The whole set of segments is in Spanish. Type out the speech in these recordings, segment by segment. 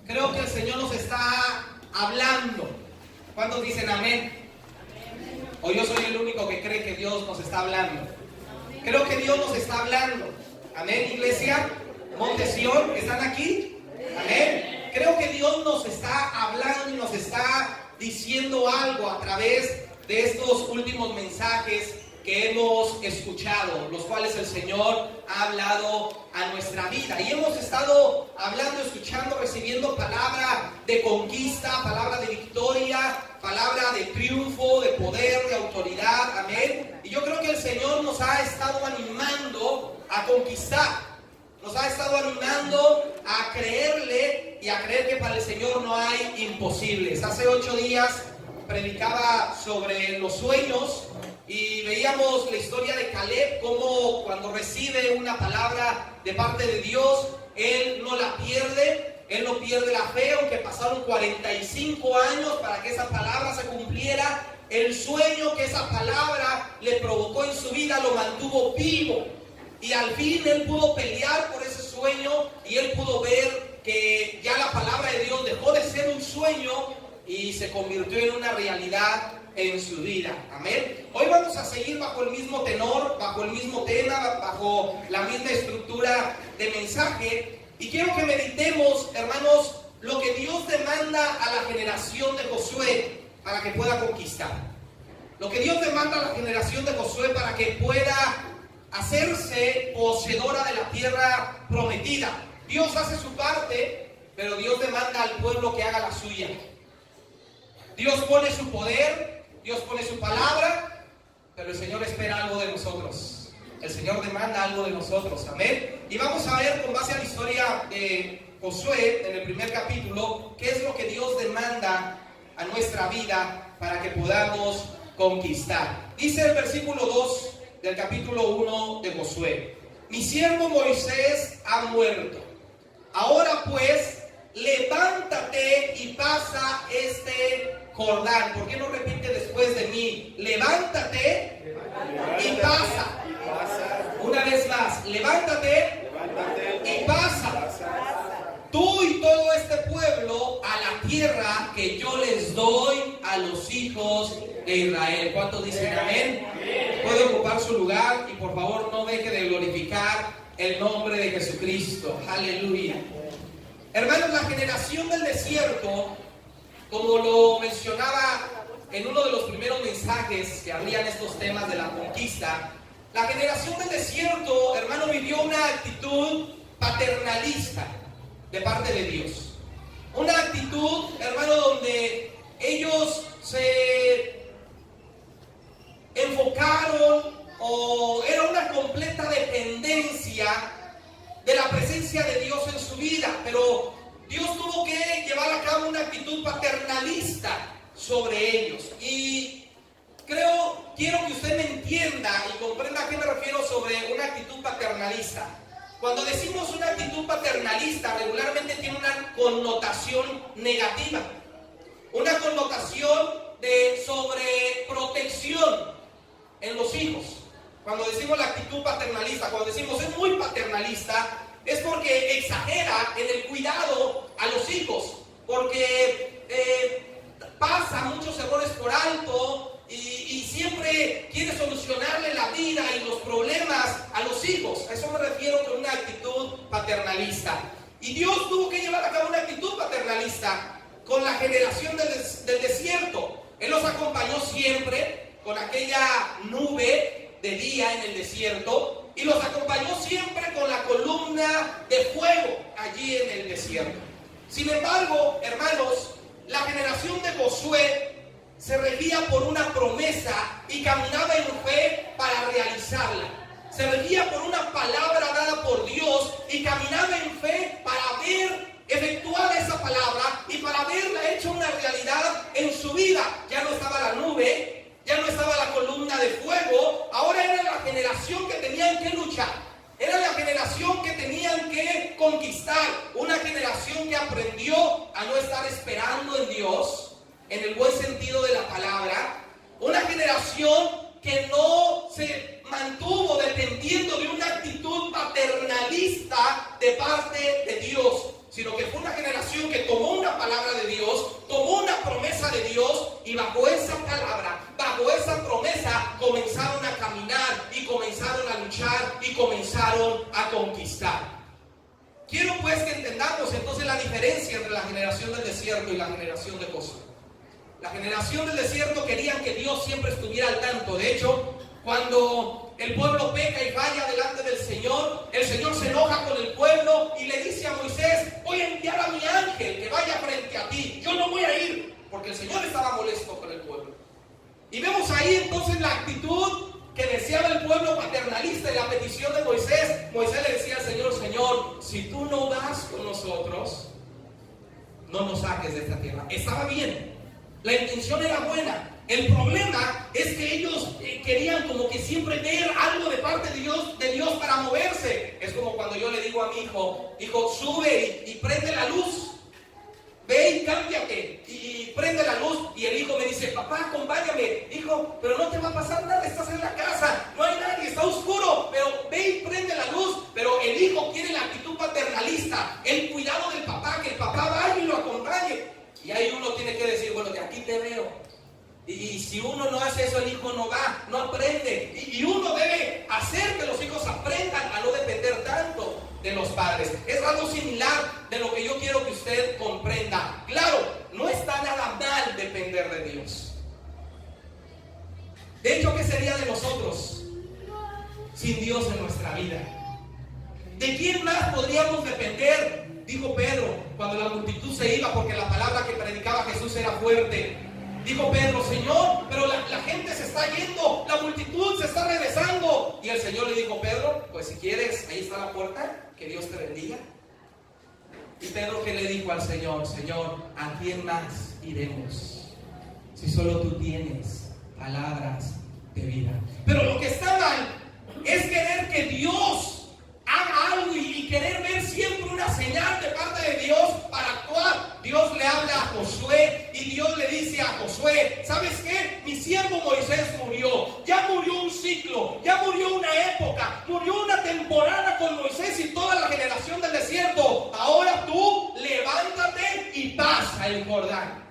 Creo que el Señor nos está hablando. ¿Cuántos dicen amén? O yo soy el único que cree que Dios nos está hablando. Creo que Dios nos está hablando. Amén, iglesia. Monte Sión, ¿están aquí? Amén. Creo que Dios nos está hablando y nos está diciendo algo a través de estos últimos mensajes que hemos escuchado, los cuales el Señor ha hablado a nuestra vida. Y hemos estado hablando, escuchando, recibiendo palabra de conquista, palabra de victoria, palabra de triunfo, de poder, de autoridad. Amén. Y yo creo que el Señor nos ha estado animando a conquistar. Nos ha estado animando a creerle y a creer que para el Señor no hay imposibles. Hace 8 días predicaba sobre los sueños y veíamos la historia de Caleb, cómo cuando recibe una palabra de parte de Dios, él no la pierde, él no pierde la fe, aunque pasaron 45 años para que esa palabra se cumpliera. El sueño que esa palabra le provocó en su vida lo mantuvo vivo. Y al fin él pudo pelear por ese sueño y él pudo ver que ya la palabra de Dios dejó de ser un sueño y se convirtió en una realidad en su vida. Amén. Hoy vamos a seguir bajo el mismo tenor, bajo el mismo tema, bajo la misma estructura de mensaje. Y quiero que meditemos, hermanos, lo que Dios demanda a la generación de Josué para que pueda conquistar. Lo que Dios demanda a la generación de Josué para que pueda hacerse poseedora de la tierra prometida. Dios hace su parte, pero Dios demanda al pueblo que haga la suya. Dios pone su poder, Dios pone su palabra, pero el Señor espera algo de nosotros. El Señor demanda algo de nosotros, amén. Y vamos a ver con base a la historia de Josué, en el primer capítulo, qué es lo que Dios demanda a nuestra vida para que podamos conquistar. Dice el versículo 2 del capítulo 1 de Josué: mi siervo Moisés ha muerto. Ahora pues, levántate y pasa este Jordán. ¿Por qué no repite después de mí? Levántate y pasa. Una vez más, levántate y pasa. Tú y todo este pueblo a la tierra que yo les doy a los hijos de Israel. ¿Cuántos dicen amén? Puede ocupar su lugar y por favor no deje de glorificar el nombre de Jesucristo. Aleluya. Hermanos, la generación del desierto, como lo mencionaba en uno de los primeros mensajes que abrían estos temas de la conquista, la generación del desierto, hermano, vivió una actitud paternalista de parte de Dios. Una actitud, hermano, donde ellos se enfocaron o era una completa dependencia de la presencia de Dios en su vida, pero Dios tuvo que llevar a cabo una actitud paternalista sobre ellos. Y quiero que usted me entienda y comprenda a qué me refiero sobre una actitud paternalista. Cuando decimos una actitud paternalista, regularmente tiene una connotación negativa, una connotación de sobreprotección en los hijos. Cuando decimos la actitud paternalista, cuando decimos es muy paternalista, es porque exagera en el cuidado a los hijos, porque pasa muchos errores por alto y siempre quiere solucionarle la vida y los problemas a los hijos. A eso me refiero con una actitud paternalista. Y Dios tuvo que llevar a cabo una actitud paternalista con la generación del desierto. Él los acompañó siempre con aquella nube de día en el desierto y los acompañó siempre con la columna de fuego allí en el desierto. Sin embargo, hermanos, la generación de Josué se regía por una promesa y caminaba en fe para realizarla. Se regía por una palabra dada por Dios y caminaba en fe para ver efectuada esa palabra y para verla hecha una realidad en su vida. Ya no estaba la nube, ya no estaba la columna de fuego, ahora era la generación que tenían que luchar. Era la generación que tenían que conquistar, una generación que aprendió a no estar esperando en Dios, en el buen sentido de la palabra, una generación que no se mantuvo dependiendo de una actitud paternalista de parte de Dios, sino que fue una generación que tomó una palabra de Dios, tomó una promesa de Dios, y bajo esa palabra, bajo esa promesa, comenzaron a caminar y comenzaron a luchar y comenzaron a conquistar. Quiero pues que entendamos entonces la diferencia entre la generación del desierto y la generación de Josué. La generación del desierto querían que Dios siempre estuviera al tanto. De hecho, cuando el pueblo peca y falla delante del Señor, el Señor se enoja con el pueblo y le dice a Moisés: voy a enviar a mi ángel que vaya frente a ti, yo no voy a ir, porque el Señor estaba molesto con el pueblo. Y vemos ahí entonces la actitud que deseaba el pueblo paternalista y la petición de Moisés. Moisés le decía al Señor: Señor, si tú no vas con nosotros, no nos saques de esta tierra. Estaba bien, la intención era buena. El problema es que ellos querían como que siempre ver algo de parte de Dios para moverse. Es como cuando yo le digo a mi hijo: hijo, sube y prende la luz. Ve y cámbiate y prende la luz. Y el hijo me dice: papá, acompáñame. Hijo, pero no te va a pasar nada, estás en la casa, no hay nadie, está oscuro, pero ve y prende la luz. Pero el hijo quiere la actitud paternalista, el cuidado del papá, que el papá vaya y lo acompañe. Y ahí uno tiene que decir: bueno, de aquí te veo. Y si uno no hace eso, el hijo no va, no aprende. Y uno debe hacer que los hijos aprendan a no depender tanto de los padres. Es algo similar de lo que yo quiero que usted comprenda. Claro, no está nada mal depender de Dios. De hecho, ¿qué sería de nosotros sin Dios en nuestra vida? ¿De quién más podríamos depender? Dijo Pedro cuando la multitud se iba, porque la palabra que predicaba Jesús era fuerte. Dijo Pedro: Señor, pero la gente se está yendo, la multitud se está regresando. Y el Señor le dijo: Pedro, pues si quieres, ahí está la puerta, que Dios te bendiga. Y Pedro, ¿qué le dijo al Señor? Señor, ¿a quién más iremos? Si solo tú tienes palabras de vida. Pero lo que está mal es querer que Dios haga algo y querer ver siempre una señal de parte de Dios para actuar. Dios le habla a Josué y Dios le dice a Josué: ¿sabes qué? Mi siervo Moisés murió. Ya murió un ciclo, ya murió una época, murió una temporada con Moisés y toda la generación del desierto. Ahora tú levántate y pasa el Jordán.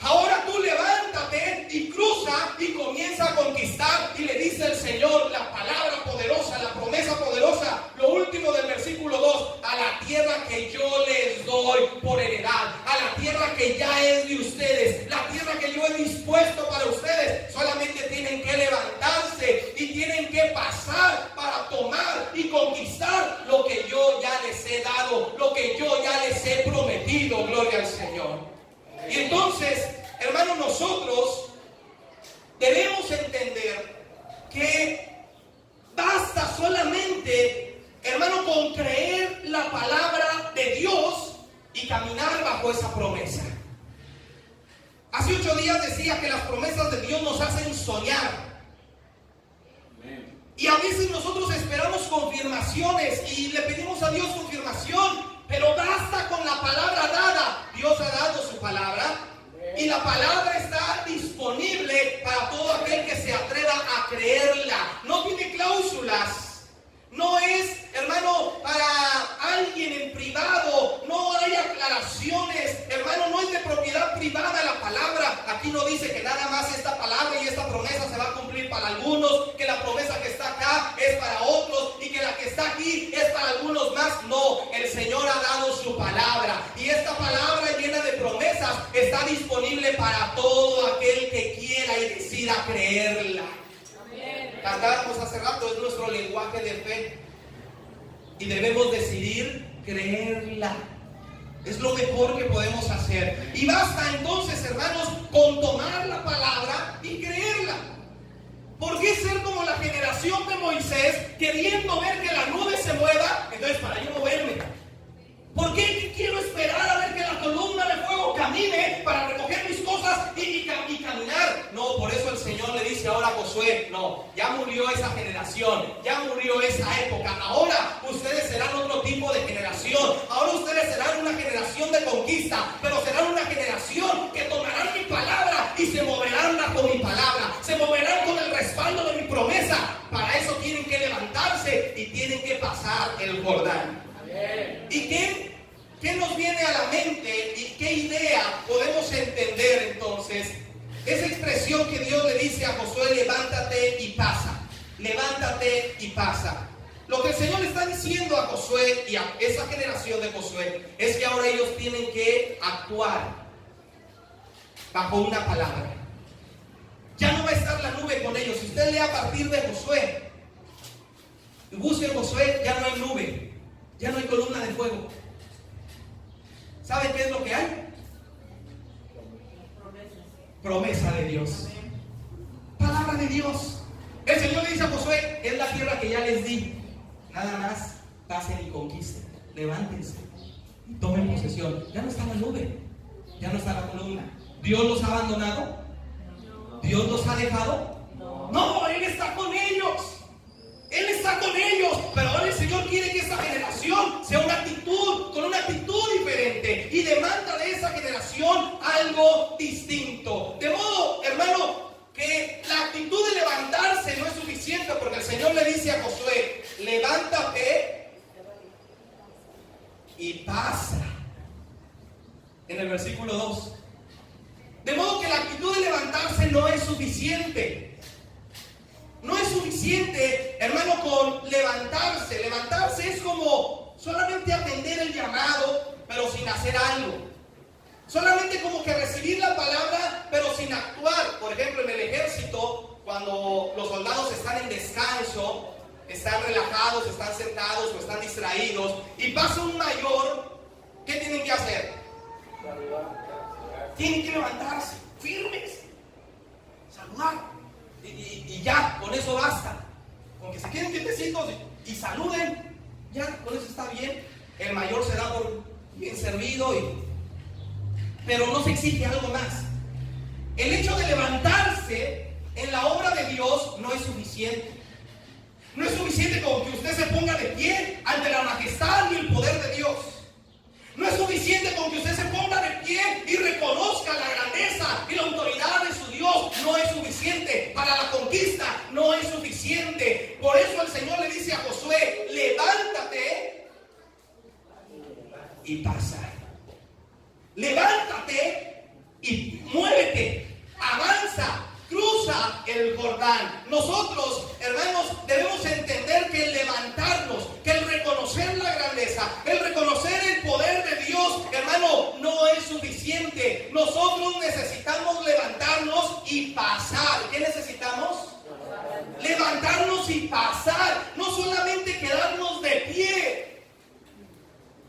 Ahora tú levántate y cruza y comienza a conquistar. Y le dice el Señor la palabra poderosa, la promesa poderosa, lo último del versículo 2: a la tierra que yo les doy por heredad, a la tierra que ya es de ustedes, la tierra que yo he dispuesto para ustedes. Solamente tienen que levantarse y tienen que pasar para tomar y conquistar lo que yo ya les he dado, lo que yo ya les he prometido. Gloria al Señor. Y entonces, hermanos, nosotros debemos entender que basta solamente, hermano, con creer la palabra de Dios y caminar bajo esa promesa. Hace 8 días decía que las promesas de Dios nos hacen soñar. Y a veces nosotros esperamos confirmaciones y le pedimos a Dios confirmación. Pero basta con la palabra dada. Dios ha dado su palabra y la palabra está disponible para todo aquel que se atreva a creerla. No tiene cláusulas. No es, hermano, para alguien en privado. No hay aclaraciones. Hermano, no es de propiedad privada la palabra. Aquí no dice que nada más esta palabra y esta promesa se va a cumplir para algunos, que la promesa que está acá es para otros y que la que está aquí es para algunos más. No, el Señor ha dado su palabra y esta palabra llena de promesas está disponible para todo aquel que quiera y decida creerla. Cantábamos hace rato, es nuestro lenguaje de fe y debemos decidir creerla. Es lo mejor que podemos hacer. Y basta entonces, hermanos, con tomar la palabra y creerla. ¿Por qué ser como la generación de Moisés, queriendo ver que la nube se mueva? Entonces, para yo moverme. ¿Por qué quiero esperar a ver que la columna de fuego camine para recoger mis cosas y caminar? No, por eso el Señor le dice ahora a Josué: no, ya murió esa generación, ya murió esa época. Ahora ustedes serán otro tipo de generación. Ahora ustedes serán una generación de conquista, pero serán una generación que tomarán mi palabra y se moverán bajo mi palabra. Se moverán con el respaldo de mi promesa. Para eso tienen que levantarse y tienen que pasar el Jordán. ¿Y qué nos viene idea podemos entender entonces esa expresión que Dios le dice a Josué: levántate y pasa, levántate y pasa? Lo que el Señor le está diciendo a Josué y a esa generación de Josué es que ahora ellos tienen que actuar bajo una palabra. Ya no va a estar la nube con ellos. Si usted lee a partir de Josué, y busque Josué, ya no hay nube, ya no hay columna de fuego. ¿Sabe qué es lo que hay? Promesa de Dios, palabra de Dios. El Señor le dice a Josué: es la tierra que ya les di, nada más pasen y conquisten, levántense y tomen posesión. Ya no está la nube, ya no está la columna. ¿Dios los ha abandonado? ¿Dios los ha dejado? No, Él está con ellos. Él está con ellos, pero ahora el Señor quiere que esa generación sea con una actitud diferente, y demanda de esa generación algo distinto. De modo, hermano, que la actitud de levantarse no es suficiente, porque el Señor le dice a Josué: levántate y pasa. En el versículo 2. De modo que la actitud de levantarse no es suficiente. No es suficiente, hermano, con levantarse. Levantarse es como solamente atender el llamado, pero sin hacer algo. Solamente como que recibir la palabra, pero sin actuar. Por ejemplo, en el ejército, cuando los soldados están en descanso, están relajados, están sentados o están distraídos, y pasa un mayor, ¿qué tienen que hacer? Tienen que levantarse, firmes, saludar. Y ya, con eso basta. Con que se queden quietecitos y saluden, ya, con eso está bien. El mayor se da por bien servido, pero no se exige algo más. El hecho de levantarse en la obra de Dios no es suficiente. No es suficiente con que usted se ponga de pie ante la majestad y el poder de Dios. No es suficiente con que usted se ponga de pie y reconozca la grandeza y la autoridad de su Dios. No es suficiente. Para la conquista no es suficiente. Por eso el Señor le dice a Josué: levántate y pasa. Levántate y muévete. Avanza. Cruza el Jordán. Nosotros, hermanos, debemos entender que el levantarnos, que el reconocer la grandeza, el reconocer el poder de Dios, hermano, no es suficiente. Nosotros necesitamos levantarnos y pasar. ¿Qué necesitamos? Levantarnos y pasar. No solamente quedarnos de pie.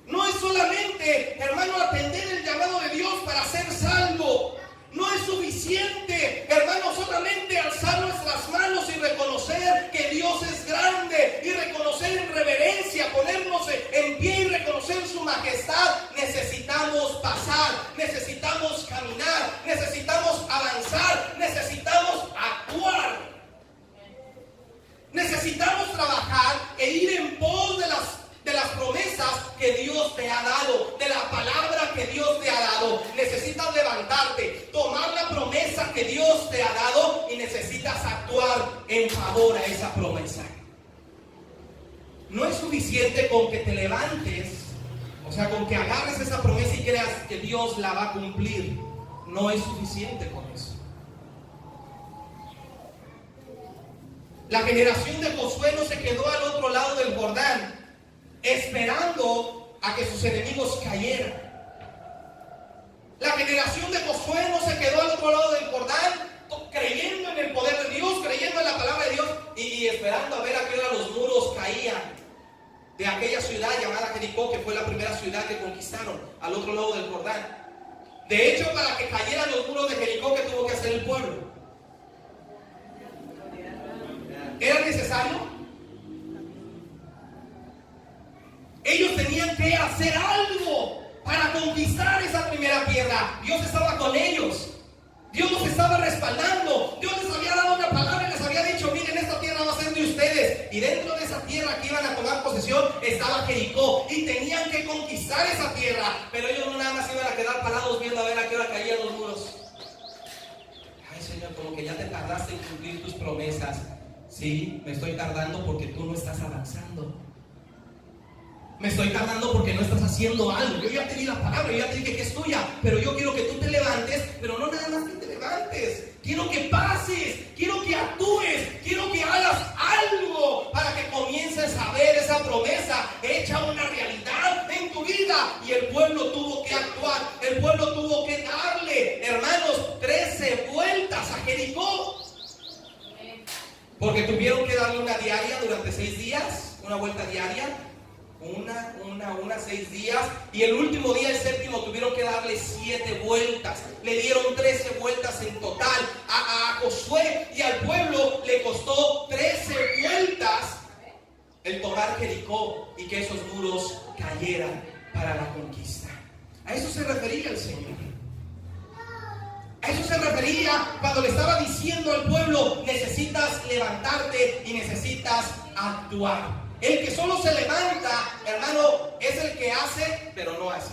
No es solamente, hermano, atender el llamado de Dios para ser salvo. No es suficiente, hermano, solamente alzar nuestras manos y reconocer que Dios es grande, y reconocer en reverencia, ponernos en pie y reconocer su majestad. Necesitamos pasar, necesitamos caminar, necesitamos avanzar, necesitamos actuar. Necesitamos trabajar e ir en pos de las promesas que Dios te ha dado, de la palabra que Dios te ha dado. Necesitas levantarte, tomar la promesa que Dios te ha dado, y necesitas actuar en favor a esa promesa. No es suficiente con que te levantes, o sea, con que agarres esa promesa y creas que Dios la va a cumplir. No es suficiente con eso. La generación de Josué no se quedó al otro lado del Jordán esperando a que sus enemigos cayeran. La generación de Josué no se quedó al otro lado del Jordán creyendo en el poder de Dios, creyendo en la palabra de Dios y esperando a ver a qué hora los muros caían de aquella ciudad llamada Jericó, que fue la primera ciudad que conquistaron al otro lado del Jordán. De hecho, para que cayeran los muros de Jericó, ¿qué tuvo que hacer el pueblo? ¿Era necesario? Ellos tenían que hacer algo para conquistar esa primera tierra. Dios estaba con ellos. Dios los estaba respaldando. Dios les había dado una palabra y les había dicho: miren, esta tierra va a ser de ustedes. Y dentro de esa tierra que iban a tomar posesión estaba Jericó. Y tenían que conquistar esa tierra. Pero ellos no nada más iban a quedar parados viendo a ver a qué hora caían los muros. Ay, Señor, como que ya te tardaste en cumplir tus promesas. Sí, me estoy tardando porque tú no estás avanzando. me estoy tardando porque no estás haciendo algo. Yo ya te di la palabra, yo ya te dije que es tuya, pero yo quiero que tú te levantes, pero no nada más que te levantes. Quiero que pases, quiero que actúes, quiero que hagas algo para que comiences a ver esa promesa hecha una realidad en tu vida. Y el pueblo tuvo que actuar, el pueblo tuvo que darle, hermanos, 13 vueltas a Jericó. Porque tuvieron que darle una diaria durante 6 días, una vuelta diaria. Una, 6 días, y el último día, el séptimo, tuvieron que darle 7 vueltas. Le dieron 13 vueltas en total a Josué, y al pueblo le costó 13 vueltas el tomar Jericó y que esos muros cayeran para la conquista. A eso se refería el Señor. A eso se refería cuando le estaba diciendo al pueblo: necesitas levantarte y necesitas actuar. El que solo se levanta, hermano, es el que hace, pero no hace.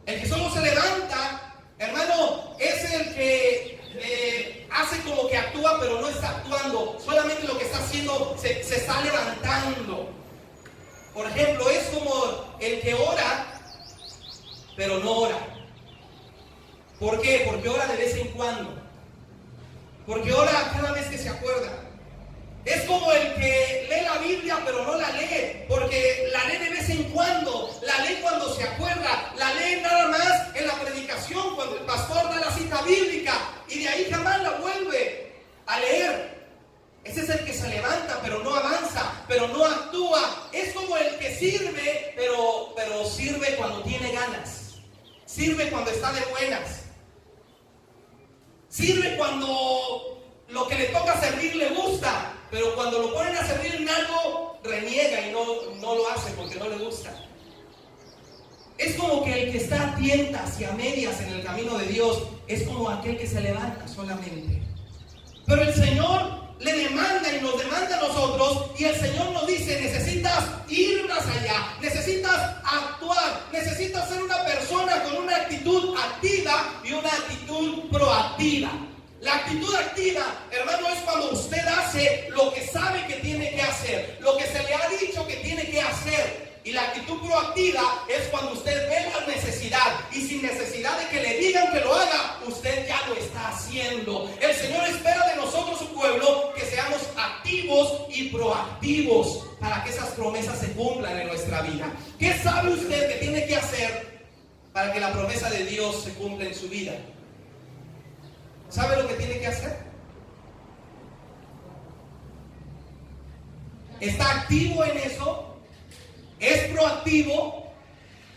El que solo se levanta, hermano, es el que hace como que actúa, pero no está actuando. Solamente lo que está haciendo, se está levantando. Por ejemplo, es como el que ora, pero no ora. ¿Por qué? Porque ora de vez en cuando. Porque ora cada vez que se acuerda. Es como el que lee la Biblia pero no la lee, porque la lee de vez en cuando, la lee cuando se acuerda, la lee nada más en la predicación, cuando el pastor da la cita bíblica, y de ahí jamás la vuelve a leer. Ese es el que se levanta pero no avanza, pero no actúa. Es como el que sirve, pero sirve cuando tiene ganas, sirve cuando está de buenas, sirve cuando lo que le toca servir le gusta, pero cuando lo ponen a servir en algo, reniega y no lo hace porque no le gusta. Es como que el que está a tientas y a medias en el camino de Dios es como aquel que se levanta solamente. Pero el Señor le demanda y nos demanda a nosotros, y el Señor nos dice: necesitas ir más allá, necesitas actuar, necesitas ser una persona con una actitud activa y una actitud proactiva. La actitud activa, hermano, es cuando usted hace lo que sabe que tiene que hacer, lo que se le ha dicho que tiene que hacer. Y la actitud proactiva es cuando usted ve la necesidad y sin necesidad de que le digan que lo haga, usted ya lo está haciendo. El Señor espera de nosotros, su pueblo, que seamos activos y proactivos para que esas promesas se cumplan en nuestra vida. ¿Qué sabe usted que tiene que hacer para que la promesa de Dios se cumpla en su vida? ¿Sabe lo que tiene que hacer? ¿Está activo en eso? ¿Es proactivo?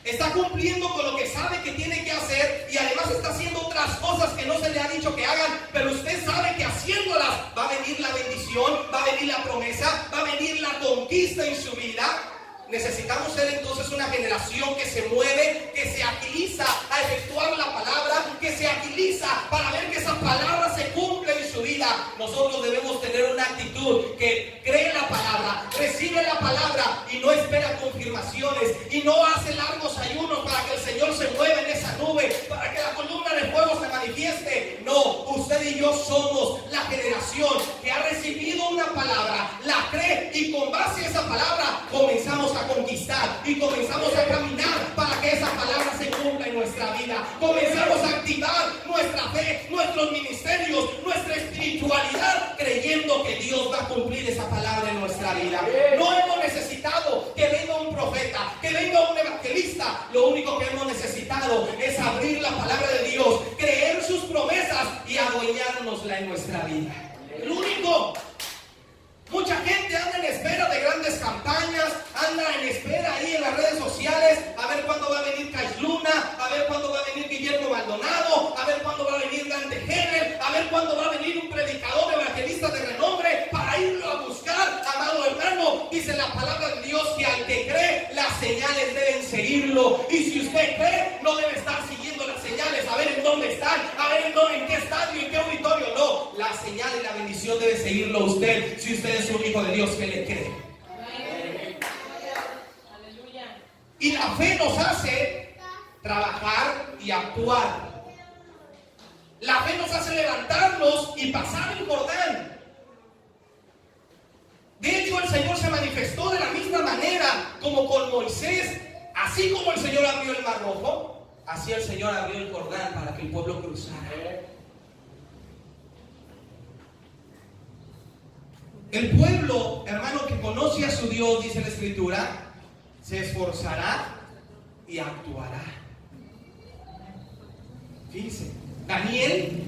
¿Está cumpliendo con lo que sabe que tiene que hacer? Y además está haciendo otras cosas que no se le ha dicho que hagan, pero usted sabe que haciéndolas va a venir la bendición, va a venir la promesa, va a venir la conquista en su vida. Necesitamos ser entonces una generación que se mueve, que se agiliza a efectuar la palabra, que se agiliza para ver que esa palabra se cumple en su vida. Nosotros debemos tener una actitud que cree la palabra, recibe la palabra y no espera confirmaciones, y no hace largos ayunos para que el Señor se mueva en esa nube, para que la columna de fuego se manifieste. No, usted y yo somos la generación que ha recibido una palabra, la cree, y con base a esa palabra comenzamos a conquistar y comenzamos a caminar para que esa palabra se cumpla en nuestra vida. Comenzamos a activar nuestra fe, nuestros ministerios, nuestra espiritualidad, creyendo que Dios va a cumplir esa palabra en nuestra vida. No hemos necesitado que venga un profeta, que venga un evangelista. Lo único que hemos necesitado es abrir la palabra de Dios, creer sus promesas y adueñárnosla en nuestra vida. Lo único. Mucha gente anda en espera de grandes campañas, anda en espera ahí en las redes sociales, a ver cuándo va a venir Cash Luna, a ver cuándo va a venir Guillermo Maldonado, a ver cuándo va a venir Dante Hebel, a ver cuándo va a venir un predicador evangelista de renombre para irlo a buscar. Amado hermano, dice la palabra de Dios que al que cree, las señales deben seguirlo. Y si usted cree, no debe estar siguiendo las señales, a ver en dónde están, a ver en qué estadio, en qué auditorio. No, la señal y la bendición debe seguirlo a usted, si usted es un hijo de Dios que le cree. Y la fe nos hace trabajar y actuar. La fe nos hace levantarnos y pasar el Jordán. De hecho, hecho, el Señor se manifestó de la misma manera como con Moisés. Así como el Señor abrió el Mar Rojo, así el Señor abrió el Jordán para que el pueblo cruzara. El pueblo, hermano, que conoce a su Dios, dice la Escritura, se esforzará y actuará. Fíjense, Daniel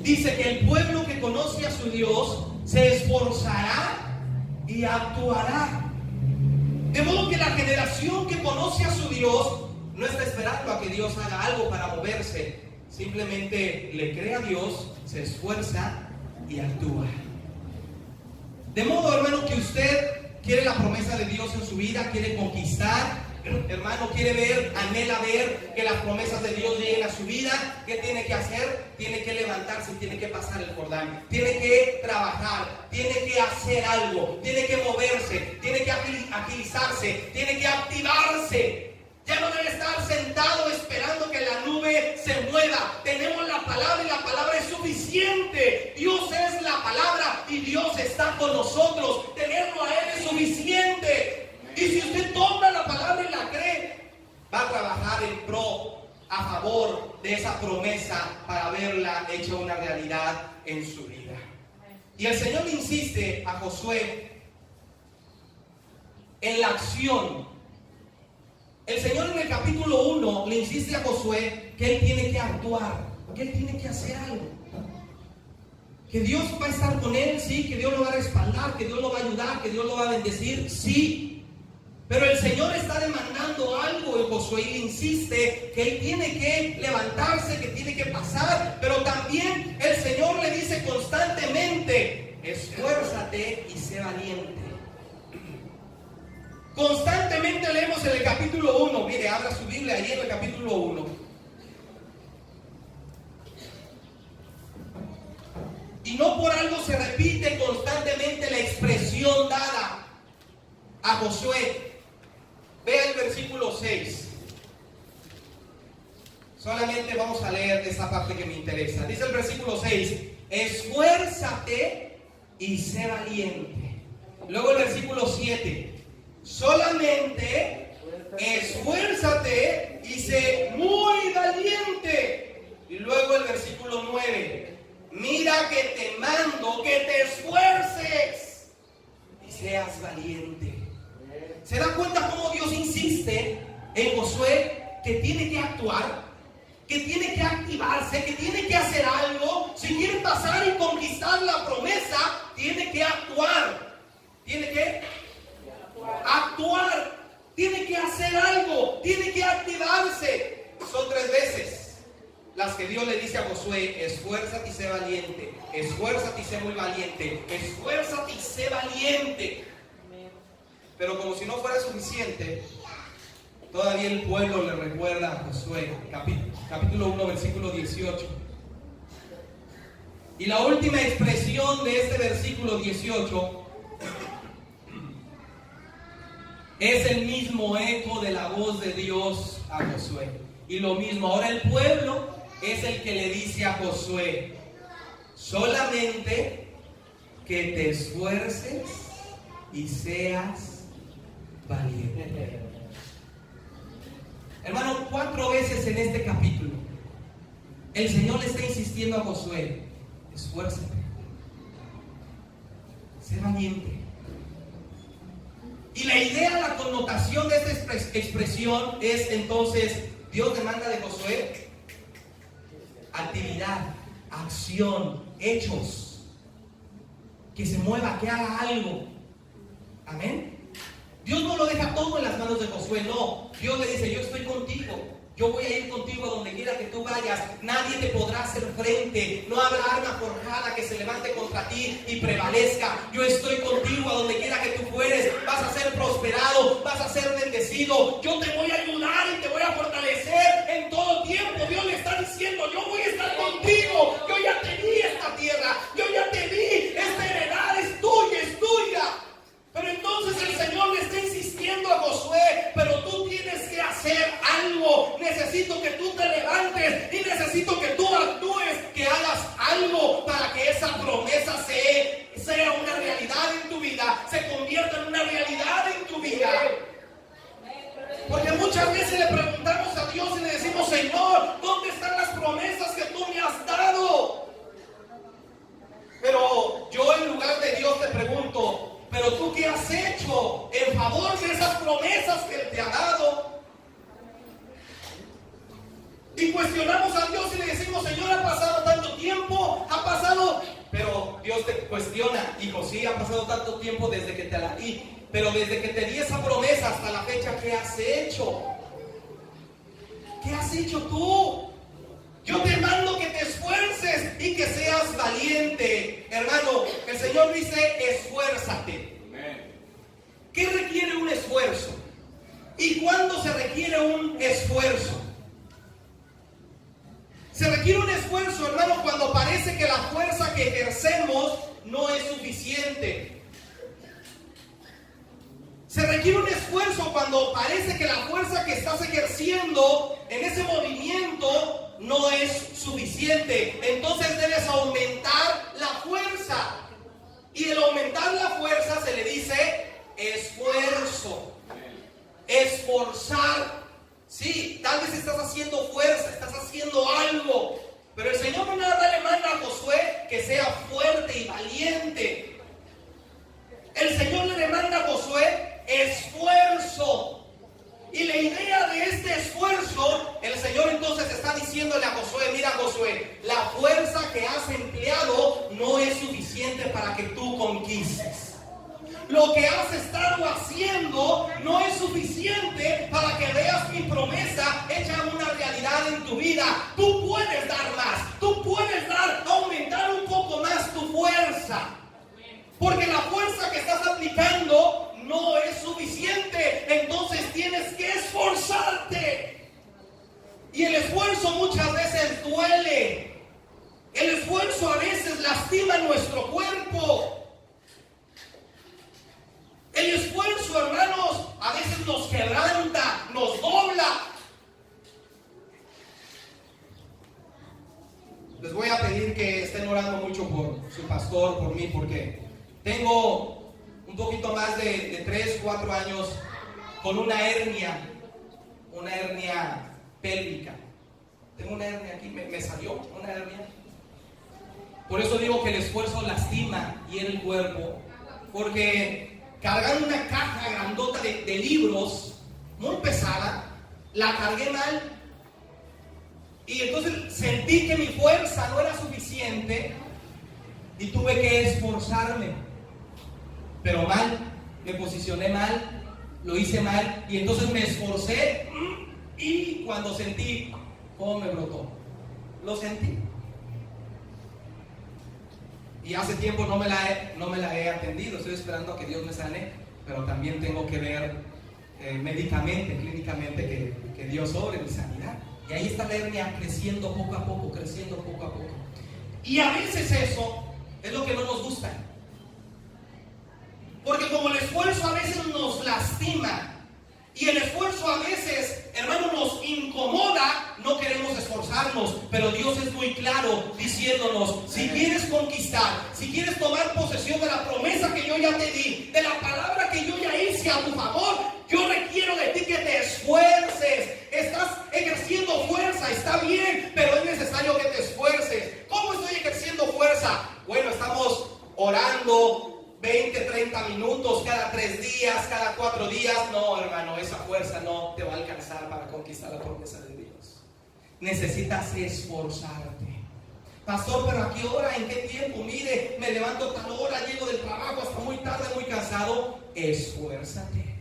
dice que el pueblo que conoce a su Dios se esforzará y actuará. De modo que la generación que conoce a su Dios no está esperando a que Dios haga algo para moverse. Simplemente le cree a Dios, se esfuerza y actúa. De modo, hermano, que usted quiere la promesa de Dios en su vida, quiere conquistar, hermano, quiere ver, anhela ver que las promesas de Dios lleguen a su vida. ¿Qué tiene que hacer? Tiene que levantarse, tiene que pasar el Jordán, tiene que trabajar, tiene que hacer algo, tiene que moverse, tiene que agilizarse, tiene que activarse. Ya no debe estar sentado esperando que la nube se mueva. Tenemos la palabra y la palabra es suficiente. Dios es la palabra y Dios está con nosotros. Tenerlo a Él es suficiente. Y si usted toma la palabra y la cree, va a trabajar en pro, a favor de esa promesa para verla hecha una realidad en su vida. Y el Señor le insiste a Josué en la acción. El Señor en el capítulo 1 le insiste a Josué que él tiene que actuar, que él tiene que hacer algo. Que Dios va a estar con él, sí, que Dios lo va a respaldar, que Dios lo va a ayudar, que Dios lo va a bendecir, sí. Pero el Señor está demandando algo en Josué y le insiste que él tiene que levantarse, que tiene que pasar. Pero también el Señor le dice constantemente, esfuérzate y sé valiente. Constantemente leemos en el capítulo 1, mire, abra su Biblia ahí en el capítulo 1. Y no por algo se repite constantemente la expresión dada a Josué. Vea el versículo 6. Solamente vamos a leer esa parte que me interesa. Dice el versículo 6, esfuérzate y sé valiente. Luego el versículo 7, solamente esfuérzate y sé muy valiente. Y luego el versículo 9, mira que te mando que te esfuerces y seas valiente. ¿Se da cuenta cómo Dios insiste en Josué que tiene que actuar, que tiene que activarse, que tiene que hacer algo? Si quiere pasar y conquistar la promesa, tiene que actuar. ¿Tiene que? Actuar. Tiene que hacer algo, tiene que activarse. Son 3 veces las que Dios le dice a Josué, esfuérzate y sé valiente, esfuérzate y sé muy valiente, esfuérzate y sé valiente. Pero como si no fuera suficiente, todavía el pueblo le recuerda a Josué, capítulo 1, versículo 18. Y la última expresión de este versículo 18 es el mismo eco de la voz de Dios a Josué. Y lo mismo, ahora el pueblo es el que le dice a Josué, solamente que te esfuerces y seas valiente. Hermano, 4 veces en este capítulo el Señor le está insistiendo a Josué, esfuérzate, sé valiente. Y la idea, la connotación de esta expresión es entonces, Dios demanda de Josué actividad, acción, hechos, que se mueva, que haga algo. Amén. Dios no lo deja todo en las manos de Josué, no. Dios le dice, yo estoy contigo, yo voy a ir contigo a donde quiera que tú vayas, nadie te podrá hacer frente, no habrá arma forjada que se levante contra ti y prevalezca. Yo estoy contigo a donde quiera que tú fueres, vas a ser prosperado, vas a ser bendecido, yo te voy a ayudar y te voy a fortalecer en todo tiempo. Dios le está diciendo, yo voy a estar contigo, yo ya te di esta tierra, yo ya te di, esta heredad es tuya, es tuya. Pero entonces el Señor le está insistiendo a Josué, pero tú tienes que hacer algo. Necesito que tú te levantes y necesito que tú actúes, que hagas algo para que esa promesa sea una realidad en tu vida, se convierta Porque muchas veces le preguntamos a Dios y le decimos: Señor, ¿dónde están las promesas que tú me has dado? Pero yo, en lugar de Dios, te pregunto: ¿pero tú qué has hecho en favor de esas promesas que Él te ha dado? Y cuestionamos a Dios y le decimos: Señor, ha pasado tanto tiempo, ha pasado... Pero Dios te cuestiona: hijo, sí, ha pasado tanto tiempo desde que te la di, pero desde que te di esa promesa hasta la fecha, ¿qué has hecho? ¿Qué has hecho tú? Yo te mando que te esfuerces y que seas valiente. Hermano, el Señor dice: esfuérzate. ¿Qué requiere un esfuerzo? ¿Y cuándo se requiere un esfuerzo? Se requiere un esfuerzo, hermano, cuando parece que la fuerza que ejercemos no es suficiente. Se requiere un esfuerzo cuando parece que la fuerza que estás ejerciendo en ese movimiento no es suficiente. Entonces debes aumentar la fuerza. Y el aumentar la fuerza se le dice esfuerzo. Esforzar. Sí, tal vez estás haciendo fuerza, estás haciendo algo, pero el Señor no nada le manda a Josué que sea fuerte y valiente. El Señor le demanda a Josué esfuerzo. Y la idea de este esfuerzo, el Señor entonces está diciéndole a Josué: mira, Josué, la fuerza que has empleado no es suficiente para que tú conquistes. Lo que has estado haciendo no es suficiente para que veas mi promesa hecha una realidad en tu vida. Tú puedes dar más, tú puedes aumentar un poco más tu fuerza. Porque la fuerza que estás aplicando no es suficiente. Entonces tienes que esforzarte. Y el esfuerzo muchas veces duele. El esfuerzo a veces lastima nuestro cuerpo. El esfuerzo, hermanos, a veces nos quebranta, nos dobla. Les voy a pedir que estén orando mucho por su pastor, por mí, porque tengo un poquito más de 3, 4 años con una hernia pélvica. Tengo una hernia aquí, me salió una hernia. Por eso digo que el esfuerzo lastima y el cuerpo, porque cargar una caja grandota de libros, muy pesada, la cargué mal. Y entonces sentí que mi fuerza no era suficiente y tuve que esforzarme. Pero mal, me posicioné mal, lo hice mal. Y entonces me esforcé y cuando sentí, ¿cómo me brotó? Lo sentí. Y hace tiempo no me la he atendido, estoy esperando a que Dios me sane, pero también tengo que ver médicamente, clínicamente, que Dios obre mi sanidad. Y ahí está la hernia creciendo poco a poco, creciendo poco a poco. Y a veces eso es lo que no nos gusta. Porque como el esfuerzo a veces nos lastima, y el esfuerzo a veces, hermano, nos incomoda, no queremos esforzarnos. Pero Dios es muy claro diciéndonos: si quieres conquistar, si quieres tomar posesión de la promesa que yo ya te di, de la palabra que yo ya hice a tu favor, yo requiero de ti que te esfuerces. Estás ejerciendo fuerza, está bien, pero es necesario que te esfuerces. ¿Cómo estoy ejerciendo fuerza? Bueno, estamos orando 20, 30 minutos cada 3 días, cada 4 días. No, hermano, esa fuerza no te va a alcanzar para conquistar la promesa de Dios. Necesitas esforzarte. Pastor, pero ¿a qué hora? ¿En qué tiempo? Mire, me levanto tal hora, llego del trabajo hasta muy tarde, muy cansado. Esfuérzate.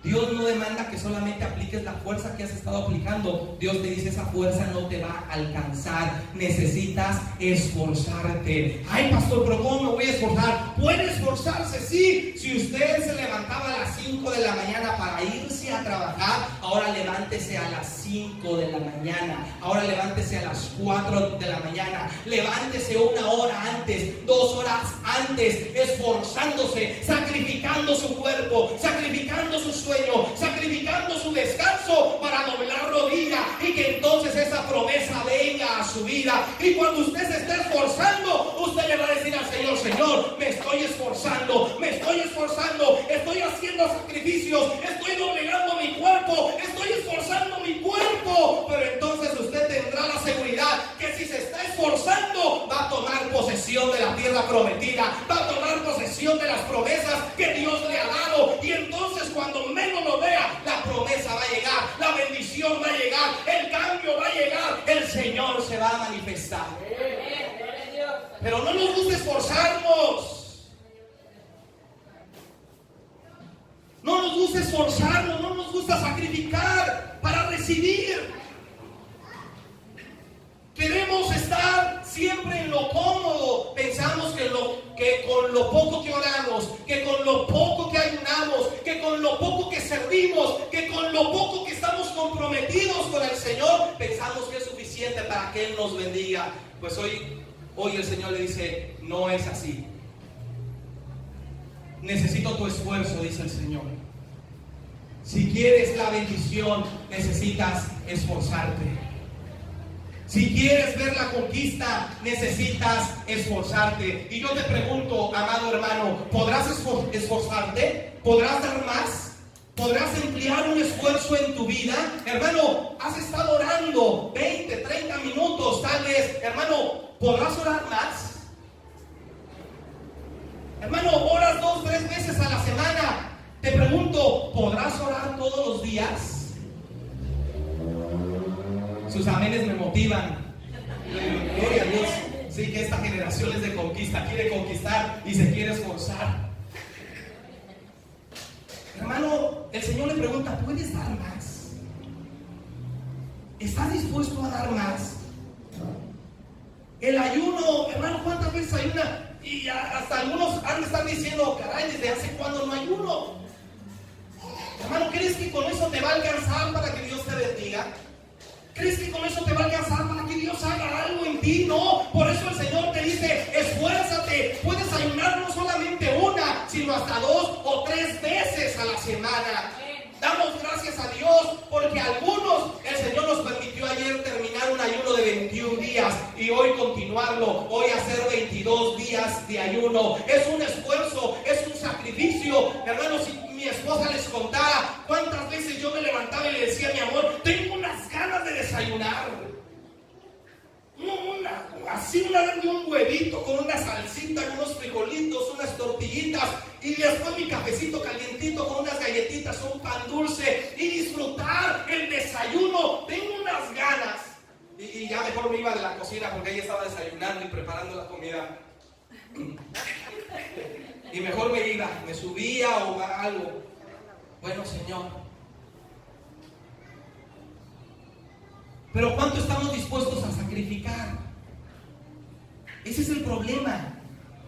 Dios no demanda que solamente apliques la fuerza que has estado aplicando. Dios te dice: esa fuerza no te va a alcanzar. Necesitas esforzarte. Ay, pastor, pero ¿cómo me voy a esforzar? Puede esforzarse, sí. Si usted se levantaba a las 5 de la mañana para irse a trabajar, ahora levántese a las 5 de la mañana. Ahora levántese a las 4 de la mañana. Levántese 1 hora antes, 2 horas antes, esforzándose, sacrificando su cuerpo, sacrificando su sueño, sacrificando su descanso para doblar rodilla, y que entonces esa promesa venga a su vida. Y cuando usted se esté esforzando, usted le va a decir al Señor: Señor, me estoy esforzando, estoy haciendo sacrificios, estoy doblegando mi estoy esforzando mi cuerpo. Pero entonces usted tendrá la seguridad que si se está esforzando, va a tomar posesión de la tierra prometida, va a tomar posesión de las promesas que Dios le ha dado. Y entonces cuando menos lo vea, la promesa va a llegar, la bendición va a llegar, el cambio va a llegar, el Señor se va a manifestar. Pero no nos gusta esforzarnos. No nos gusta esforzarnos, no nos gusta sacrificar para recibir. Queremos estar siempre en lo cómodo. Pensamos que con lo poco que oramos, que con lo poco que ayunamos, que con lo poco que servimos, que con lo poco que estamos comprometidos con el Señor, pensamos que es suficiente para que Él nos bendiga. Pues hoy el Señor le dice, no es así. Necesito tu esfuerzo, dice el Señor. Si quieres la bendición, necesitas esforzarte. Si quieres ver la conquista, necesitas esforzarte. Y yo te pregunto, amado hermano, ¿podrás esforzarte? ¿Podrás dar más? ¿Podrás emplear un esfuerzo en tu vida? Hermano, has estado orando 20, 30 minutos, tal vez. Hermano, ¿podrás orar más? Hermano, oras 2, 3 veces a la semana. Te pregunto, ¿podrás orar todos los días? Sus amenes me motivan. Gloria a Dios. Sí, que esta generación es de conquista, quiere conquistar y se quiere esforzar. Hermano, el Señor le pregunta, ¿puedes dar más? ¿Estás dispuesto a dar más? El ayuno, hermano, ¿cuántas veces ayuna? Y hasta algunos han de estar diciendo, caray, ¿desde hace cuándo no ayuno? Hermano, ¿crees que con eso te va a alcanzar para que Dios te bendiga? ¿Crees que con eso te va a alcanzar para que Dios haga algo en ti? No, por eso el Señor te dice, esfuérzate. Puedes ayunar no solamente una, sino hasta 2 o 3 veces a la semana. Damos gracias a Dios porque algunos, el Señor nos permitió ayer terminar un ayuno de 21 días y hoy continuarlo, hoy hacer 22 días de ayuno. Es un esfuerzo, es un sacrificio. Hermanos, si mi esposa les contara cuántas veces yo me levantaba y le decía, mi amor, tengo unas ganas de desayunar. Una de un huevito con una salsita, con unos frijolitos, unas tortillitas y después mi cafecito calientito con unas galletitas, un pan dulce y disfrutar el desayuno. Tengo unas ganas. Y ya mejor me iba de la cocina porque ella estaba desayunando y preparando la comida. Y mejor me iba, me subía o algo. Bueno, Señor. Pero ¿cuánto estamos dispuestos a sacrificar? Ese es el problema.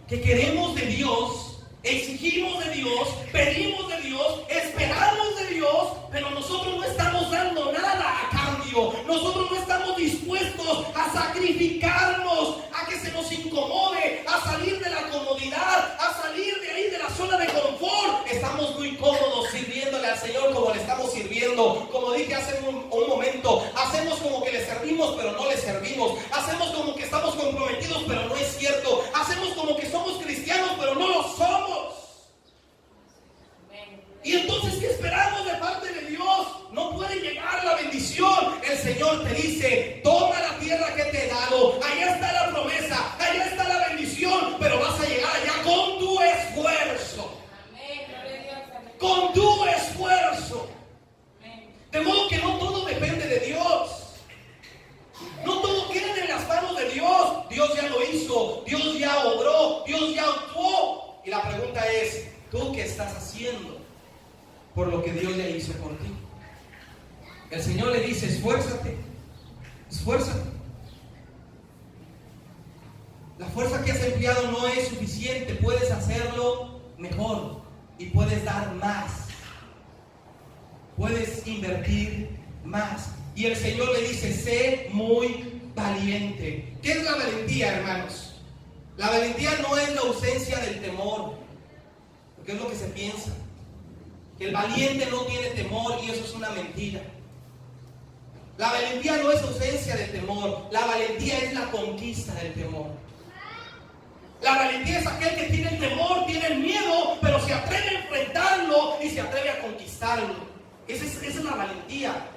Que queremos de Dios, exigimos de Dios, pedimos de Dios, esperamos de Dios, pero nosotros no estamos dando nada a cambio. Nosotros no estamos dispuestos a sacrificarnos, a que se nos incomode, a salir de la comodidad, a salir de ahí de la zona de confort. Estamos muy cómodos sirviéndole al Señor como le estamos sirviendo. Como dije hace un momento, hacemos como que le servimos, pero no le servimos. Hacemos como que estamos comprometidos, pero no es cierto. Hacemos como que somos cristianos, pero no lo somos. Y entonces, ¿qué esperamos de parte de Dios? No puede llegar la bendición. El Señor te dice, toma la tierra que te he dado. Allá está la promesa, allá está la bendición, pero vas a llegar allá con tu esfuerzo. Con tu esfuerzo. De modo que no todo depende de Dios. No todo queda en las manos de Dios. Dios ya lo hizo, Dios ya obró, Dios ya actuó. Y la pregunta es, ¿tú qué estás haciendo por lo que Dios ya hizo por ti? El Señor le dice, esfuérzate, esfuérzate. La fuerza que has empleado no es suficiente, puedes hacerlo mejor y puedes dar más. Puedes invertir más. Y el Señor le dice, sé muy valiente. ¿Qué es la valentía, hermanos? La valentía no es la ausencia del temor, porque es lo que se piensa. Que el valiente no tiene temor y eso es una mentira. La valentía no es ausencia de temor, la valentía es la conquista del temor. La valentía es aquel que tiene el temor, tiene el miedo, pero se atreve a enfrentarlo y se atreve a conquistarlo. Esa es la valentía.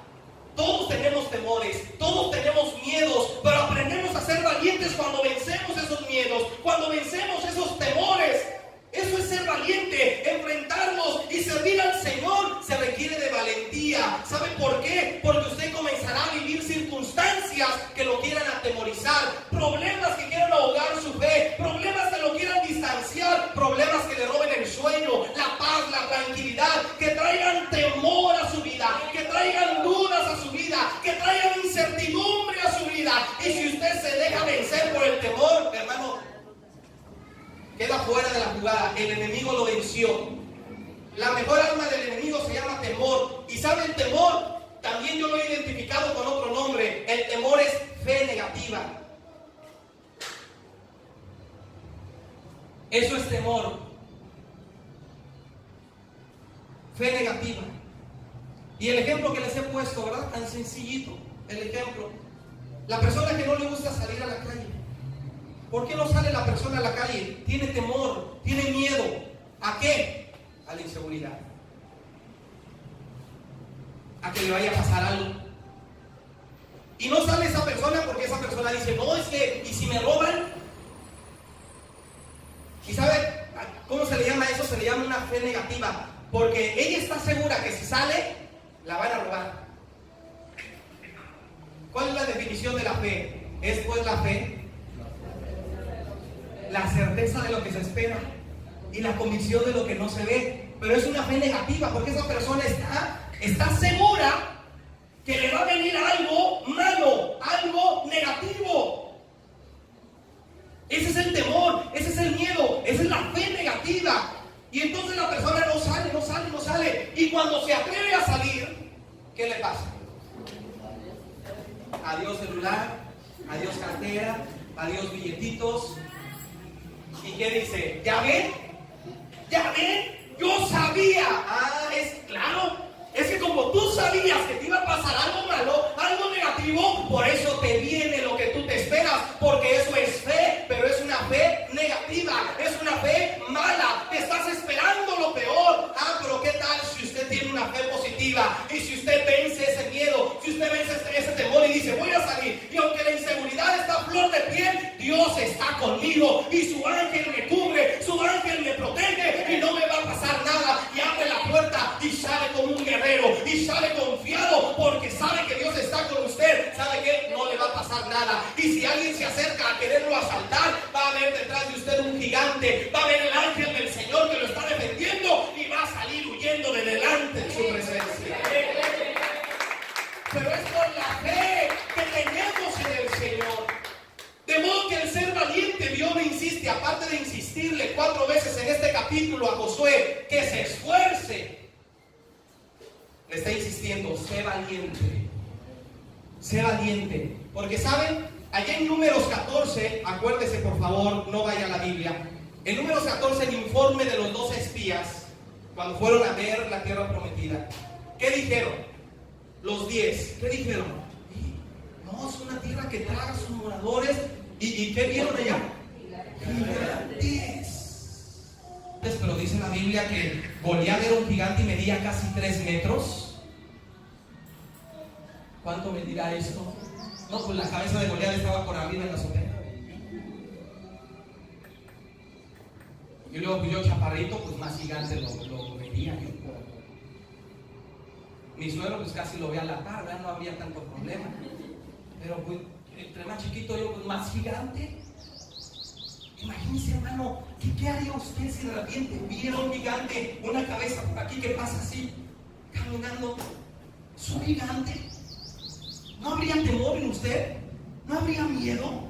Todos tenemos temores, todos tenemos miedos, pero aprendemos a ser valientes cuando vencemos esos miedos, cuando vencemos esos temores. Eso es ser valiente, enfrentarnos y servir al Señor se requiere de valentía. ¿Sabe por qué? Porque usted comenzará a vivir circunstancias que lo quieran atemorizar, problemas que quieran ahogar su fe, problemas que lo quieran distanciar, problemas que le roben el sueño, la paz, la tranquilidad, que traigan temor a su vida, que traigan dudas a su vida, que traigan incertidumbre a su vida. Y si usted se deja vencer por el temor, hermano, queda fuera de la jugada. El enemigo lo venció. La mejor arma del enemigo se llama temor. Y sabe, el temor también yo lo he identificado con otro nombre. El temor es fe negativa. Eso es temor. Fe negativa. Y el ejemplo que les he puesto, ¿verdad? Tan sencillito. El ejemplo. La persona que no le gusta salir a la calle. ¿Por qué no sale la persona a la calle? Tiene temor, tiene miedo. ¿A qué? A la inseguridad. A que le vaya a pasar algo. Y no sale esa persona porque esa persona dice, no, es que, ¿y si me roban? ¿Y sabe cómo se le llama eso? Se le llama una fe negativa. Porque ella está segura que si sale, la van a robar. ¿Cuál es la definición de la fe? Es pues la fe, la certeza de lo que se espera y la convicción de lo que no se ve. Pero es una fe negativa porque esa persona está segura que le va a venir algo malo, algo negativo. Ese es el temor, ese es el miedo, esa es la fe negativa. Y entonces la persona no sale. Y cuando se atreve a salir, ¿qué le pasa? Adiós celular, adiós cartera, adiós billetitos. ¿Y qué dice? ¿Ya ven? Yo sabía. Es claro. Es que como tú sabías que te iba a pasar algo malo, algo negativo, por eso te viene lo que tú te esperas, porque eso es fe, pero es una fe negativa, es una fe mala. Te estás esperando lo peor. Pero ¿qué tal si usted tiene una fe positiva? Y si usted vence ese miedo, si usted vence ese temor y dice, voy a salir, y aunque la inseguridad está a flor de piel, Dios está conmigo y su ángel me cubre, su ángel me protege y no me va a pasar nada. Y abre la puerta y sale como un guerrero y sale confiado porque sabe que Dios está con usted. ¿Sabe qué? No le va a pasar nada. Y si alguien se acerca a quererlo asaltar, va a ver detrás de usted un gigante, va a ver el ángel del Señor que lo está defendiendo y va a salir huyendo de delante de su presencia. Pero es por la fe que tenemos en el Señor. De modo que el ser valiente, Dios le insiste, aparte de insistirle 4 veces en este capítulo a Josué que se esfuerce, le está insistiendo, sé valiente. Sé valiente. Porque saben, allá en Números 14, acuérdese por favor, no vaya a la Biblia. En Números 14, el informe de los 12 espías, cuando fueron a ver la tierra prometida, ¿qué dijeron? Los 10, ¿qué dijeron? No, es una tierra que traga a sus moradores. ¿Y qué vieron allá? Gigantes. Pero dice la Biblia que Goliat era un gigante y medía casi 3 metros. ¿Cuánto medirá esto? No, pues la cabeza de Goliat estaba por arriba en la azotea. Y luego yo chaparrito, pues más gigante lo medía yo. Mi suegro pues casi lo ve a la par, ¿verdad? No habría tanto problema. Pero pues entre más chiquito yo, pues más gigante. Imagínese, hermano, ¿qué haría usted si de repente viera un gigante, una cabeza por aquí que pasa así, caminando? ¿Es un gigante? ¿No habría temor en usted? ¿No habría miedo?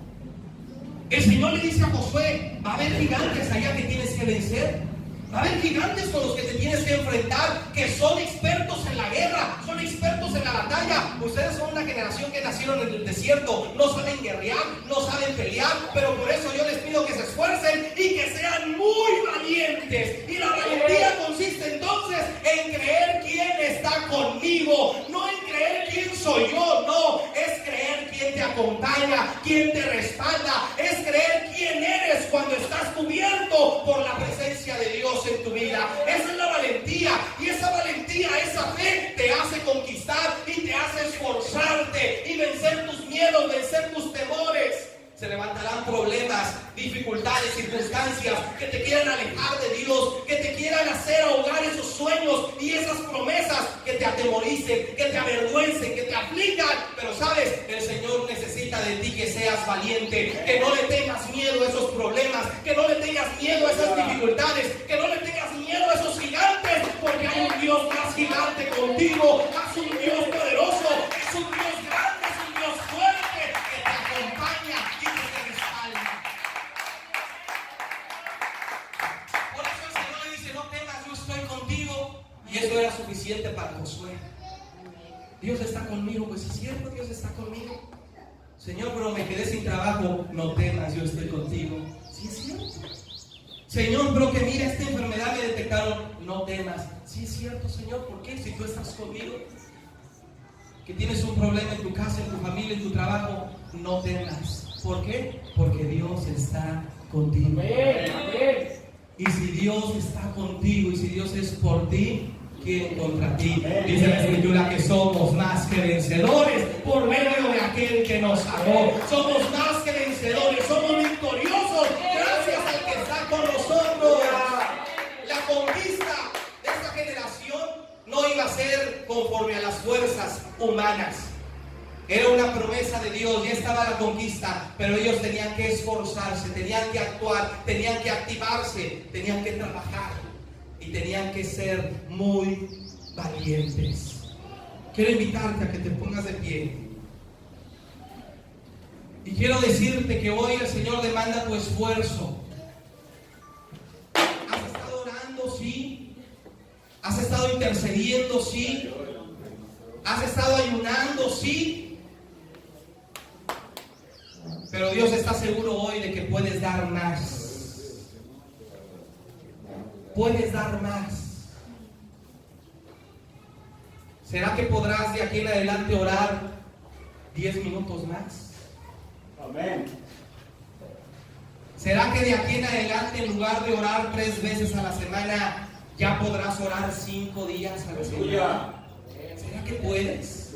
El Señor le dice a Josué, va a haber gigantes allá que tienes que vencer. Va a haber gigantes con los que te tienes que enfrentar, que son expertos en la guerra, son expertos en la batalla. Ustedes son una generación que nacieron en el desierto, no saben guerrear, no saben pelear, pero por eso yo les pido que se esfuercen y que sean muy valientes. Y la valentía consiste entonces en creer quién está conmigo, no en creer quién soy yo, no, es creer quién te acompaña, quién te respalda, es creer quién eres cuando estás cubierto por la presencia de Dios en tu vida. Esa es la valentía, y esa valentía día esa fe te hace conquistar y te hace esforzarte y vencer tus miedos, vencer tus temores. Se levantarán problemas, dificultades, circunstancias que te quieran alejar de Dios, que te quieran hacer ahogar esos sueños y esas promesas que te atemoricen, que te avergüencen, que te aflijan. Pero sabes, el Señor necesita de ti que seas valiente, que no le tengas miedo a esos problemas, que no le tengas miedo a esas dificultades, que no le tengas miedo a esos gigantes, porque hay un Dios más gigante contigo, es un Dios poderoso, es un Dios grande, es un Dios fuerte que te acompaña y que te respalda. Por eso el Señor le dice: no temas, yo estoy contigo. Y eso era suficiente para Josué. Dios está conmigo. Pues es cierto, Dios está conmigo. Señor, pero me quedé sin trabajo. No temas, yo estoy contigo. Sí, es cierto. Señor, pero que mira, esta enfermedad me detectaron. No temas. Sí, es cierto, Señor. ¿Por qué? Si tú estás conmigo. Que tienes un problema en tu casa, en tu familia, en tu trabajo, no temas. ¿Por qué? Porque Dios está contigo. Y si Dios está contigo y si Dios es por ti, ¿quién contra ti? Dice la Escritura que somos más que vencedores por medio de aquel que nos amó. Somos más que vencedores, somos victoriosos gracias al que está con nosotros. La conquista de esta generación no iba a ser conforme a las fuerzas humanas. Era una promesa de Dios, ya estaba la conquista, pero ellos tenían que esforzarse, tenían que actuar, tenían que activarse, tenían que trabajar y tenían que ser muy valientes. Quiero invitarte a que te pongas de pie. Y quiero decirte que hoy el Señor demanda tu esfuerzo. ¿Has estado orando? Sí. ¿Has estado intercediendo? Sí. ¿Has estado ayunando? Sí. Pero Dios está seguro hoy de que puedes dar más. Puedes dar más. ¿Será que podrás de aquí en adelante orar 10 minutos más? Amén. ¿Será que de aquí en adelante, en lugar de orar 3 veces a la semana, ya podrás orar 5 días a la semana? ¿Será que puedes?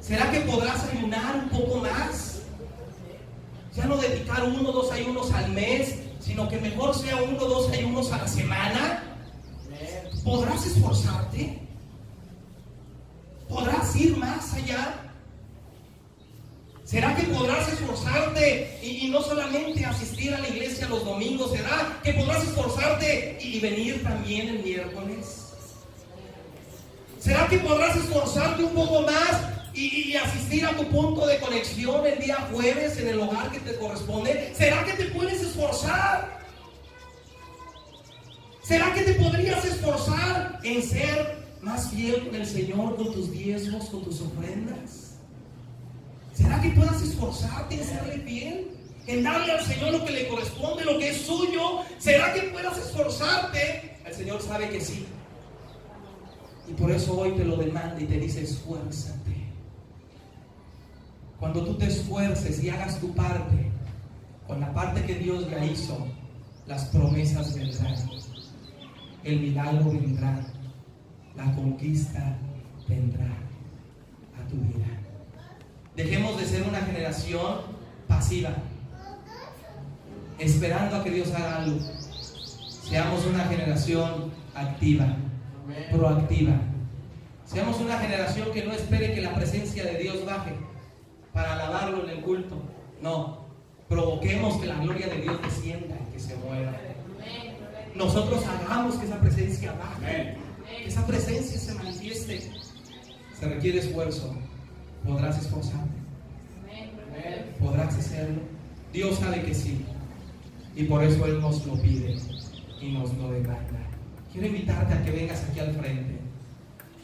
¿Será que podrás ayunar un poco más? Ya no dedicar 1 o 2 ayunos al mes, sino que mejor sea 1 o 2 ayunos a la semana. ¿Podrás esforzarte? ¿Podrás ir más allá? ¿Será que podrás esforzarte y no solamente asistir a la iglesia los domingos? ¿Será que podrás esforzarte y venir también el miércoles? ¿Será que podrás esforzarte un poco más y asistir a tu punto de conexión el día jueves en el hogar que te corresponde? ¿Será que te puedes esforzar? ¿Será que te podrías esforzar en ser más fiel con el Señor, con tus diezmos, con tus ofrendas? ¿Será que puedas esforzarte en serle fiel? En darle al Señor lo que le corresponde, lo que es suyo. ¿Será que puedas esforzarte? El Señor sabe que sí. Y por eso hoy te lo demanda y te dice: esfuérzate. Cuando tú te esfuerces y hagas tu parte, con la parte que Dios ya hizo, las promesas vendrán. El milagro vendrá. La conquista vendrá a tu vida. Dejemos de ser una generación pasiva, esperando a que Dios haga algo. Seamos una generación activa, proactiva. Seamos una generación que no espere que la presencia de Dios baje para alabarlo en el culto. No, provoquemos que la gloria de Dios descienda y que se mueva. Nosotros hagamos que esa presencia baje, que esa presencia se manifieste. Se requiere esfuerzo. ¿Podrás esforzarte? ¿Podrás hacerlo? Dios sabe que sí, y por eso Él nos lo pide y nos lo demanda. Quiero invitarte a que vengas aquí al frente.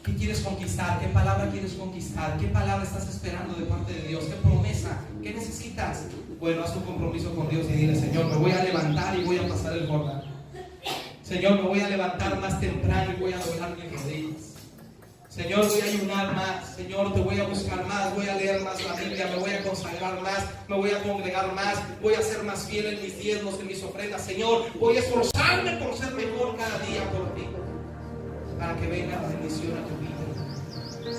¿Qué quieres conquistar? ¿Qué palabra quieres conquistar? ¿Qué palabra estás esperando de parte de Dios? ¿Qué promesa? ¿Qué necesitas? Bueno, haz un compromiso con Dios y dile: Señor, me voy a levantar y voy a pasar el Jordán. Señor, me voy a levantar más temprano y voy a doblar mis rodillas. Señor, voy a ayunar más. Señor, te voy a buscar más. Voy a leer más la Biblia. Me voy a consagrar más. Me voy a congregar más. Voy a ser más fiel en mis diezmos, en mis ofrendas. Señor, voy a esforzarme por ser mejor cada día por ti. para que venga la bendición a tu vida.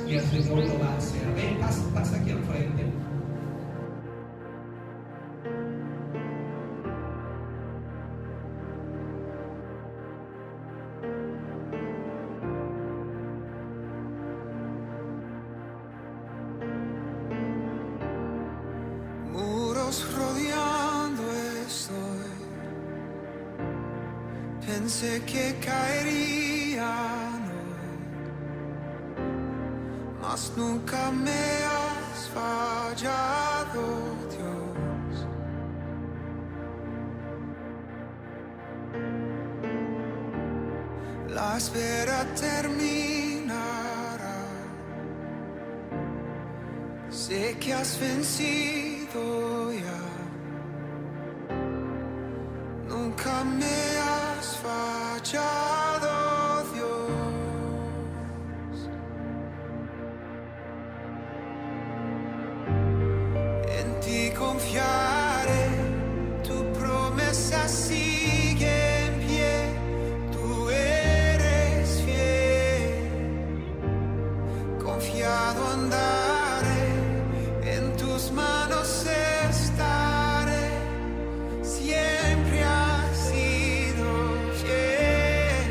Y el Señor lo va a hacer. Ven, pasa aquí al frente. Rodeando estoy, pensé que caerían hoy, mas nunca me has fallado, Dios. La espera terminará, sé que has vencido ya. Nunca me has fallado, Dios. En ti confiaré, tu promesa sigue en pie, tú eres fiel. Confiado andaré, en tus manos estaré, siempre has sido fiel.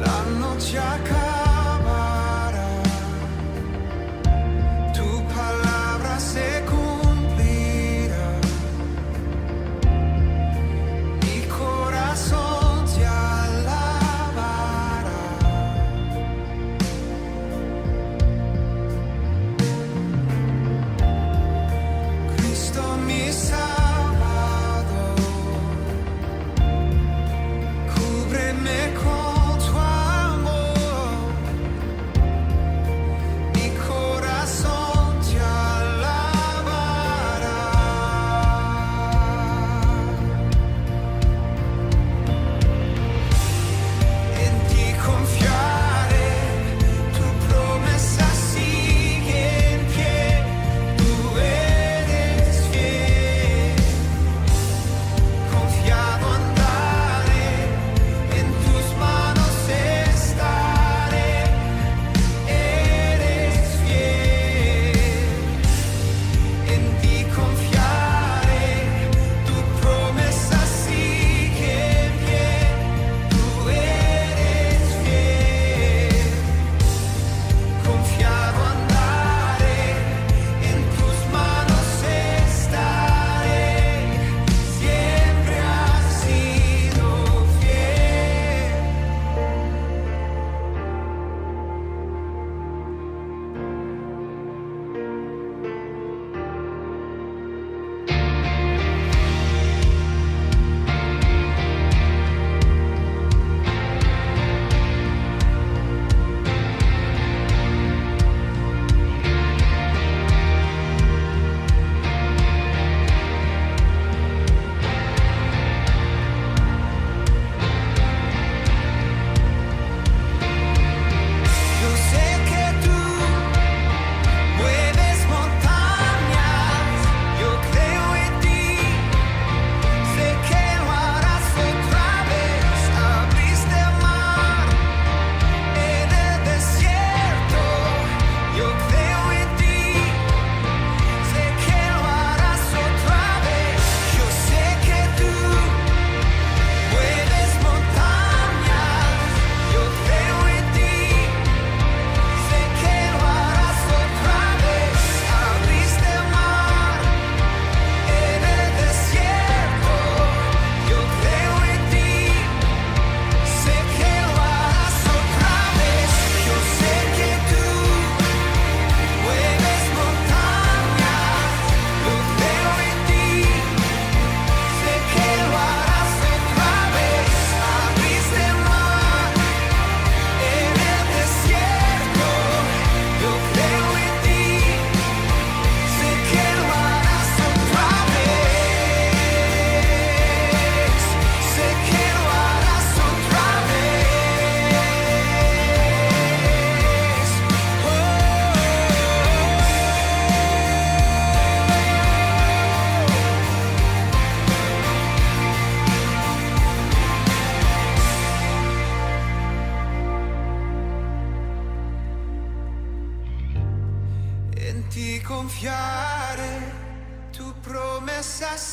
La noche acabará, tu palabra se cumplirá. Mi corazón te alabará. Cristo mi Salvador, cúbreme con tu amor.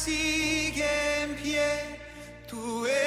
sigue en pie, tú eres